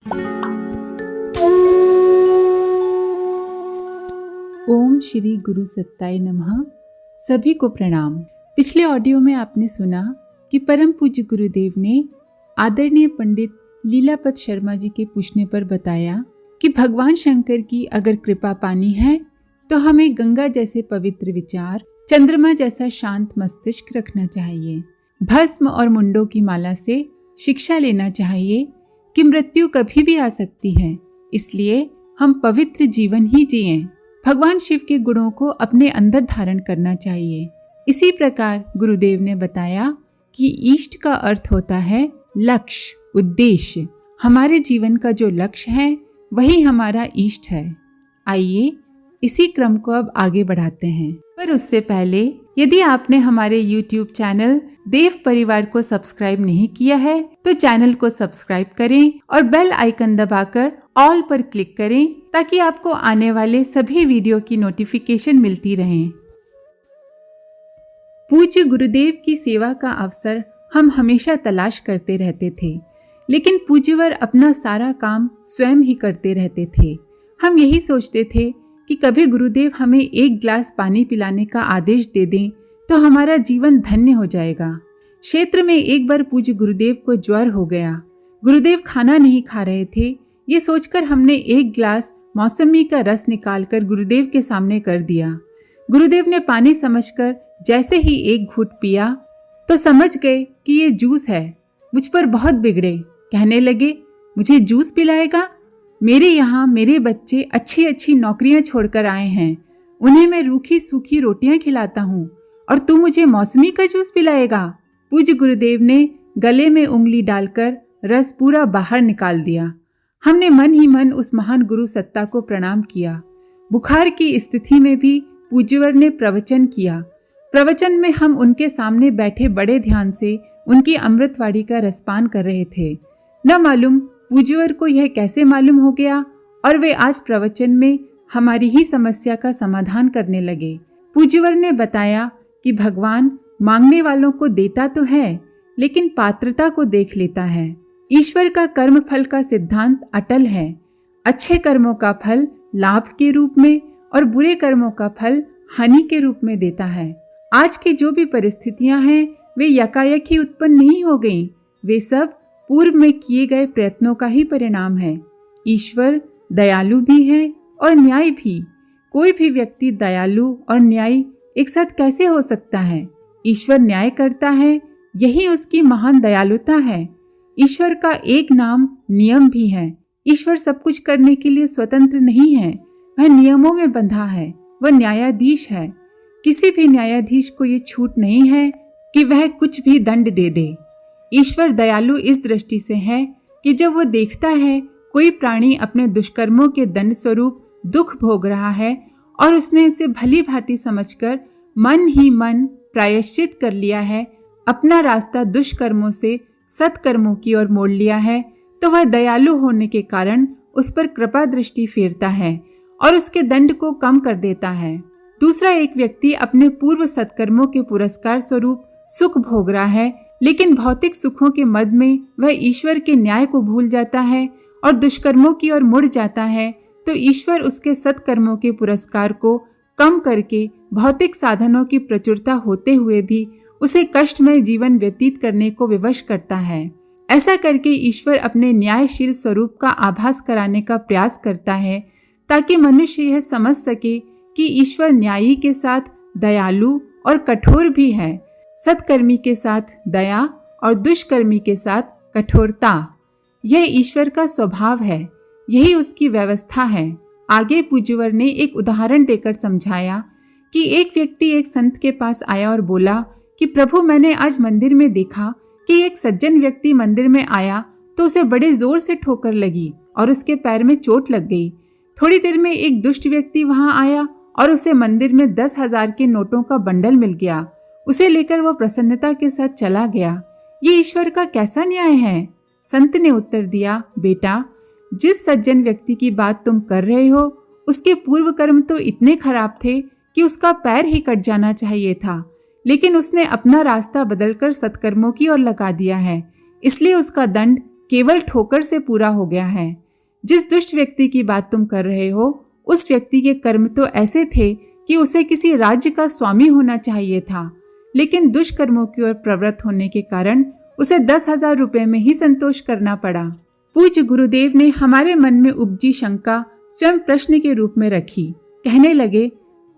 ओम श्री गुरु सत्ताय नमः। सभी को प्रणाम। पिछले ऑडियो में आपने सुना कि परम पूज्य गुरुदेव ने आदरणीय पंडित लीलापत शर्मा जी के पूछने पर बताया कि भगवान शंकर की अगर कृपा पानी है तो हमें गंगा जैसे पवित्र विचार, चंद्रमा जैसा शांत मस्तिष्क रखना चाहिए। भस्म और मुंडों की माला से शिक्षा लेना चाहिए कि मृत्यु कभी भी आ सकती है, इसलिए हम पवित्र जीवन ही जिएं। भगवान शिव के गुणों को अपने अंदर धारण करना चाहिए। इसी प्रकार गुरुदेव ने बताया कि इष्ट का अर्थ होता है लक्ष्य, उद्देश्य। हमारे जीवन का जो लक्ष्य है वही हमारा इष्ट है। आइए इसी क्रम को अब आगे बढ़ाते हैं, पर उससे पहले यदि आपने हमारे YouTube चैनल देव परिवार को सब्सक्राइब नहीं किया है तो चैनल को सब्सक्राइब करें और बेल आइकन दबाकर ऑल पर क्लिक करें ताकि आपको आने वाले सभी वीडियो की नोटिफिकेशन मिलती रहे। पूज्य गुरुदेव की सेवा का अवसर हम हमेशा तलाश करते रहते थे, लेकिन पूज्यवर अपना सारा काम स्वयं ही करते रहते थे। हम यही सोचते थे कि कभी गुरुदेव हमें एक गिलास पानी पिलाने का आदेश दे दें तो हमारा जीवन धन्य हो जाएगा। क्षेत्र में एक बार पूज्य गुरुदेव को ज्वर हो गया। गुरुदेव खाना नहीं खा रहे थे। ये सोचकर हमने एक गिलास मौसमी का रस निकालकर गुरुदेव के सामने कर दिया। गुरुदेव ने पानी समझकर जैसे ही एक घूंट पिया तो समझ गए कि ये जूस है। मुझ पर बहुत बिगड़े, कहने लगे मुझे जूस पिलाएगा? मेरे यहाँ मेरे बच्चे अच्छी अच्छी नौकरियां छोड़कर आए हैं, उन्हें मैं रूखी सूखी रोटियां खिलाता हूँ और तू मुझे मौसमी का जूस पिलाएगा? पूज्य गुरुदेव ने गले में उंगली डालकर रस पूरा बाहर निकाल दिया। हमने मन ही मन उस महान गुरु सत्ता को प्रणाम किया। बुखार की स्थिति में भी पूज्यवर ने प्रवचन किया। प्रवचन में हम उनके सामने बैठे बड़े ध्यान से उनकी अमृतवाणी का रसपान कर रहे थे। न मालूम पूज्यवर को यह कैसे मालूम हो गया और वे आज प्रवचन में हमारी ही समस्या का समाधान करने लगे। पूज्यवर ने बताया कि भगवान मांगने वालों को देता तो है, लेकिन पात्रता को देख लेता है। ईश्वर का कर्म फल का सिद्धांत अटल है। अच्छे कर्मों का फल लाभ के रूप में और बुरे कर्मों का फल हानि के रूप में देता है। आज की जो भी परिस्थितियां हैं वे यकायक ही उत्पन्न नहीं हो गईं। वे सब पूर्व में किए गए प्रयत्नों का ही परिणाम है। ईश्वर दयालु भी है और न्यायी भी। कोई भी व्यक्ति दयालु और न्यायी एक साथ कैसे हो सकता है? ईश्वर न्याय करता है, यही उसकी महान दयालुता है। ईश्वर का एक नाम नियम भी है। ईश्वर सब कुछ करने के लिए स्वतंत्र नहीं है, वह नियमों में बंधा है। वह न्यायाधीश है। किसी भी न्यायाधीश को ये छूट नहीं है कि वह कुछ भी दंड दे दे। ईश्वर दयालु इस दृष्टि से है कि जब वो देखता है कोई प्राणी अपने दुष्कर्मों के दंड स्वरूप दुख भोग रहा है और उसने इसे भली भांति समझकर मन ही मन प्रायश्चित कर लिया है, अपना रास्ता दुष्कर्मों से सत्कर्मों की ओर मोड़ लिया है, तो वह दयालु होने के कारण उस पर कृपा दृष्टि फेरता है और उसके दंड को कम कर देता है। दूसरा एक व्यक्ति अपने पूर्व सत्कर्मों के पुरस्कार स्वरूप सुख भोग रहा है, लेकिन भौतिक सुखों के मद में वह ईश्वर के न्याय को भूल जाता है और दुष्कर्मों की ओर मुड़ जाता है, तो ईश्वर उसके सत्कर्मों के पुरस्कार को कम करके भौतिक साधनों की प्रचुरता होते हुए भी उसे कष्टमय जीवन व्यतीत करने को विवश करता है। ऐसा करके ईश्वर अपने न्यायशील स्वरूप का आभास कराने का प्रयास करता है ताकि मनुष्य यह समझ सके कि ईश्वर न्यायी के साथ दयालु और कठोर भी है, सत्कर्मी के साथ दया और दुष्कर्मी के साथ कठोरता। यह ईश्वर का स्वभाव है, यही उसकी व्यवस्था है। आगे पूज्यवर ने एक उदाहरण देकर समझाया कि एक व्यक्ति एक संत के पास आया और बोला कि प्रभु, मैंने आज मंदिर में देखा कि एक सज्जन व्यक्ति मंदिर में आया तो उसे बड़े जोर से ठोकर लगी और उसके पैर में चोट लग गई। थोड़ी देर में एक दुष्ट व्यक्ति वहां आया और उसे मंदिर में 10,000 के नोटों का बंडल मिल गया। उसे लेकर वह प्रसन्नता के साथ चला गया। ये ईश्वर का कैसा न्याय है? संत ने उत्तर दिया, बेटा, जिस सज्जन व्यक्ति की बात तुम कर रहे हो उसके पूर्व कर्म तो इतने खराब थे कि उसका पैर ही कट जाना चाहिए था, लेकिन उसने अपना रास्ता बदलकर सत्कर्मों की ओर लगा दिया है, इसलिए उसका दंड केवल ठोकर से पूरा हो गया है। जिस दुष्ट व्यक्ति की बात तुम कर रहे हो, उस व्यक्ति के कर्म तो ऐसे थे कि उसे किसी राज्य का स्वामी होना चाहिए था, लेकिन दुष्कर्मों की ओर प्रवृत्त होने के कारण उसे 10,000 रुपए में ही संतोष करना पड़ा। पूज्य गुरुदेव ने हमारे मन में उपजी शंका स्वयं प्रश्न के रूप में रखी। कहने लगे,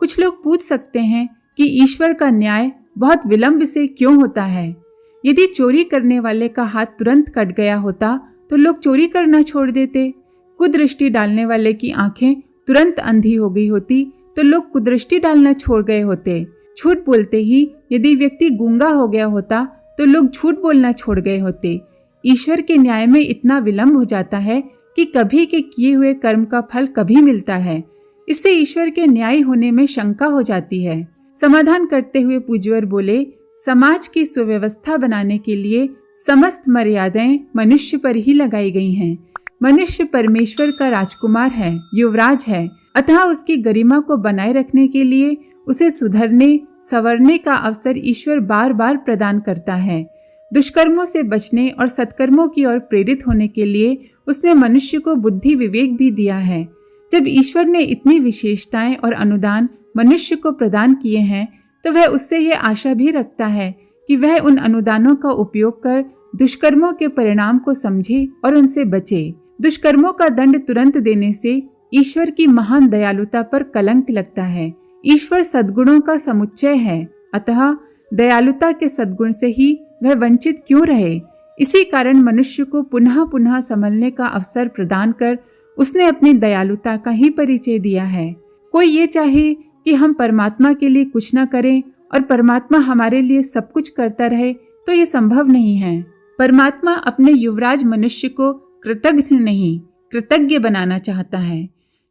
कुछ लोग पूछ सकते हैं कि ईश्वर का न्याय बहुत विलंब से क्यों होता है। यदि चोरी करने वाले का हाथ तुरंत कट गया होता तो लोग चोरी करना छोड़ देते। कुदृष्टि डालने वाले की आंखें तुरंत अंधी हो गई होती तो लोग कुदृष्टि डालना छोड़ गए होते। झूठ बोलते ही यदि व्यक्ति गूंगा हो गया होता तो लोग झूठ बोलना छोड़ गए होते। ईश्वर के न्याय में इतना विलंब हो जाता है कि कभी के किए हुए कर्म का फल कभी मिलता है। इससे ईश्वर के न्याय होने में शंका हो जाती है। समाधान करते हुए पूज्यवर बोले, समाज की सुव्यवस्था बनाने के लिए समस्त मर्यादाएं मनुष्य पर ही लगाई गई हैं। मनुष्य परमेश्वर का राजकुमार है, युवराज है, अतः उसकी गरिमा को बनाए रखने के लिए उसे सुधरने संवरने का अवसर ईश्वर बार बार प्रदान करता है। दुष्कर्मों से बचने और सत्कर्मों की ओर प्रेरित होने के लिए उसने मनुष्य को बुद्धि विवेक भी दिया है। जब ईश्वर ने इतनी विशेषताएं और अनुदान मनुष्य को प्रदान किए हैं तो वह उससे यह आशा भी रखता है कि वह उन अनुदानों का उपयोग कर दुष्कर्मों के परिणाम को समझे और उनसे बचे। दुष्कर्मों का दंड तुरंत देने से ईश्वर की महान दयालुता पर कलंक लगता है। ईश्वर सद्गुणों का समुच्चय है, अतः दयालुता के सद्गुण से ही वह वंचित क्यों रहे। इसी कारण मनुष्य को पुनः पुनः संभलने का अवसर प्रदान कर उसने अपनी दयालुता का ही परिचय दिया है। कोई ये चाहे कि हम परमात्मा के लिए कुछ न करें और परमात्मा हमारे लिए सब कुछ करता रहे तो ये संभव नहीं है। परमात्मा अपने युवराज मनुष्य को कृतज्ञ नहीं कृतज्ञ बनाना चाहता है।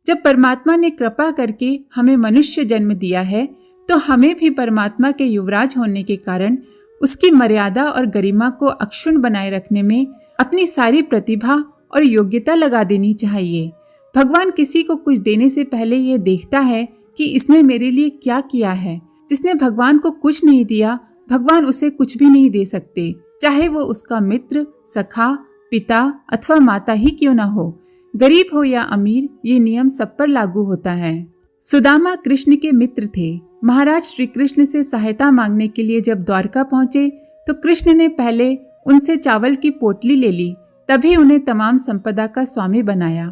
जब परमात्मा ने कृपा करके हमें मनुष्य जन्म दिया है तो हमें भी परमात्मा के युवराज होने के कारण उसकी मर्यादा और गरिमा को अक्षुण्ण बनाए रखने में अपनी सारी प्रतिभा और योग्यता लगा देनी चाहिए। भगवान किसी को कुछ देने से पहले यह देखता है कि इसने मेरे लिए क्या किया है। जिसने भगवान को कुछ नहीं दिया, भगवान उसे कुछ भी नहीं दे सकते, चाहे वो उसका मित्र, सखा, पिता अथवा माता ही क्यों ना हो। गरीब हो या अमीर, ये नियम सब पर लागू होता है। सुदामा कृष्ण के मित्र थे। महाराज श्री कृष्ण से सहायता मांगने के लिए जब द्वारका पहुंचे तो कृष्ण ने पहले उनसे चावल की पोटली ले ली, तभी उन्हें तमाम संपदा का स्वामी बनाया।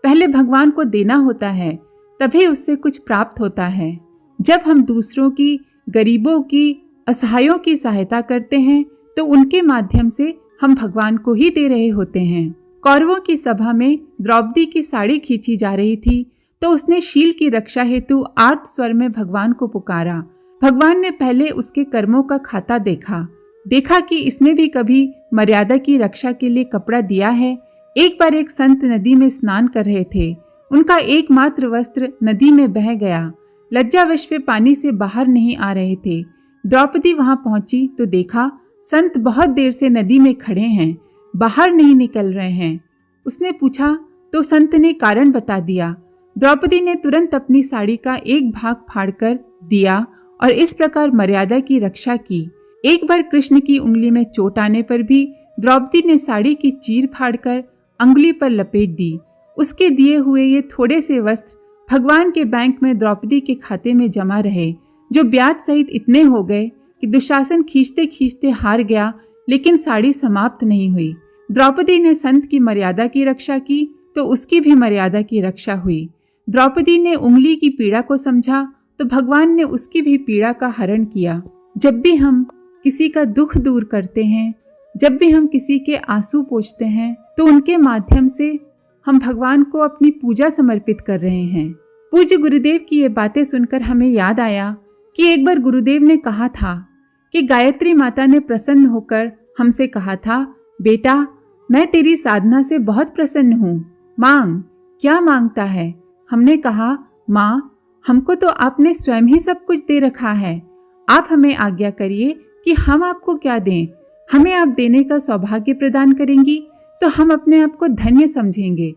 पहले भगवान को देना होता है, तभी उससे कुछ प्राप्त होता है। जब हम दूसरों की, गरीबों की, असहायों की सहायता करते हैं तो उनके माध्यम से हम भगवान को ही दे रहे होते हैं। कौरवों की सभा में द्रौपदी की साड़ी खींची जा रही थी तो उसने शील की रक्षा हेतु आर्त स्वर में भगवान को पुकारा। भगवान ने पहले उसके कर्मों का खाता देखा कि इसने भी कभी मर्यादा की रक्षा के लिए कपड़ा दिया है। एक बार एक संत नदी में स्नान कर रहे थे। उनका एकमात्र वस्त्र नदी में बह गया। लज्जावश वे पानी से बाहर नहीं आ रहे थे। द्रौपदी वहां पहुंची तो देखा संत बहुत देर से नदी में खड़े हैं, बाहर नहीं निकल रहे हैं। उसने पूछा तो संत ने कारण बता दिया। द्रौपदी ने तुरंत अपनी साड़ी का एक भाग फाड़कर दिया और इस प्रकार मर्यादा की रक्षा की। एक बार कृष्ण की उंगली में चोट आने पर भी द्रौपदी ने साड़ी की चीर फाड़कर अंगुली पर लपेट दी। उसके दिए हुए ये थोड़े से वस्त्र भगवान के बैंक में द्रौपदी के खाते में जमा रहे, जो ब्याज सहित इतने हो गए कि दुशासन खींचते खींचते हार गया, लेकिन साड़ी समाप्त नहीं हुई। द्रौपदी ने संत की मर्यादा की रक्षा की तो उसकी भी मर्यादा की रक्षा हुई। द्रौपदी ने उंगली की पीड़ा को समझा तो भगवान ने उसकी भी पीड़ा का हरण किया। जब भी हम किसी का दुख दूर करते हैं, जब भी हम किसी के आंसू पोंछते हैं, तो उनके माध्यम से हम भगवान को अपनी पूजा समर्पित कर रहे हैं। पूज्य गुरुदेव की ये बातें सुनकर हमें याद आया कि एक बार गुरुदेव ने कहा था कि गायत्री माता ने प्रसन्न होकर हमसे कहा था, बेटा मैं तेरी साधना से बहुत प्रसन्न हूँ, मांग। क्या मांगता है? हमने कहा, माँ हमको तो आपने स्वयं ही सब कुछ दे रखा है, आप हमें आज्ञा करिए कि हम आपको क्या दें। हमें आप देने का सौभाग्य प्रदान करेंगी तो हम अपने आप को धन्य समझेंगे।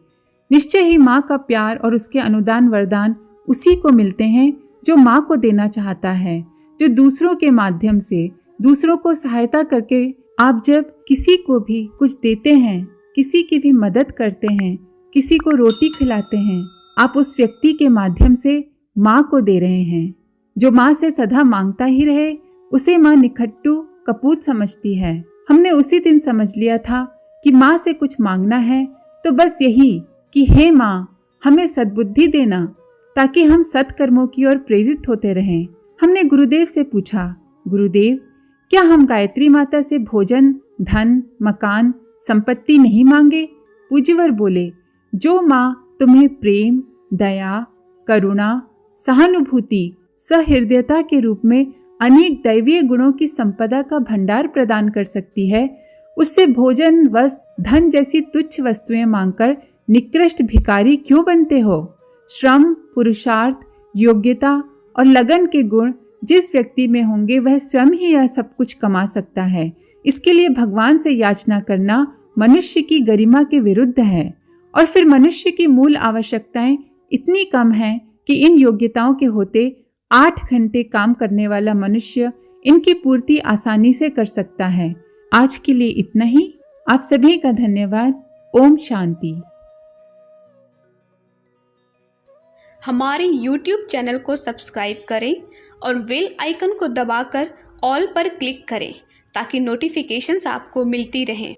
निश्चय ही माँ का प्यार और उसके अनुदान वरदान उसी को मिलते हैं जो माँ को देना चाहता है, जो दूसरों के माध्यम से दूसरों को सहायता करके आप जब किसी को भी कुछ देते हैं किसी की भी मदद करते हैं, किसी को रोटी खिलाते हैं, आप उस व्यक्ति के माध्यम से माँ को दे रहे हैं। जो माँ से सदा मांगता ही रहे उसे माँ निखट्टू कपूत समझती है। हमने उसी दिन समझ लिया था कि माँ से कुछ मांगना है तो बस यही कि हे माँ, हमें सद्बुद्धि देना ताकि हम सत्कर्मों की ओर प्रेरित होते रहें। हमने गुरुदेव से पूछा, गुरुदेव, क्या हम गायत्री माता से भोजन, धन, मकान, संपत्ति नहीं मांगे? पूज्यवर बोले, जो माँ तुम्हें प्रेम, दया, करुणा, सहानुभूति, सहृदयता के रूप में अनेक दैवीय गुणों की संपदा का भंडार प्रदान कर सकती है, उससे भोजन, वस्त्र, धन जैसी तुच्छ वस्तुएं मांगकर निकृष्ट भिखारी क्यों बनते हो? श्रम, पुरुषार्थ, योग्यता और लगन के गुण जिस व्यक्ति में होंगे वह स्वयं ही यह सब कुछ कमा सकता है। इसके लिए भगवान से याचना करना मनुष्य की गरिमा के विरुद्ध है। और फिर मनुष्य की मूल आवश्यकताएं इतनी कम हैं कि इन योग्यताओं के होते 8 घंटे काम करने वाला मनुष्य इनकी पूर्ति आसानी से कर सकता है। आज के लिए इतना ही। आप सभी का धन्यवाद। ओम शांति। हमारे YouTube चैनल को सब्सक्राइब करें और बेल आइकन को दबाकर ऑल पर क्लिक करें ताकि नोटिफिकेशंस आपको मिलती रहें।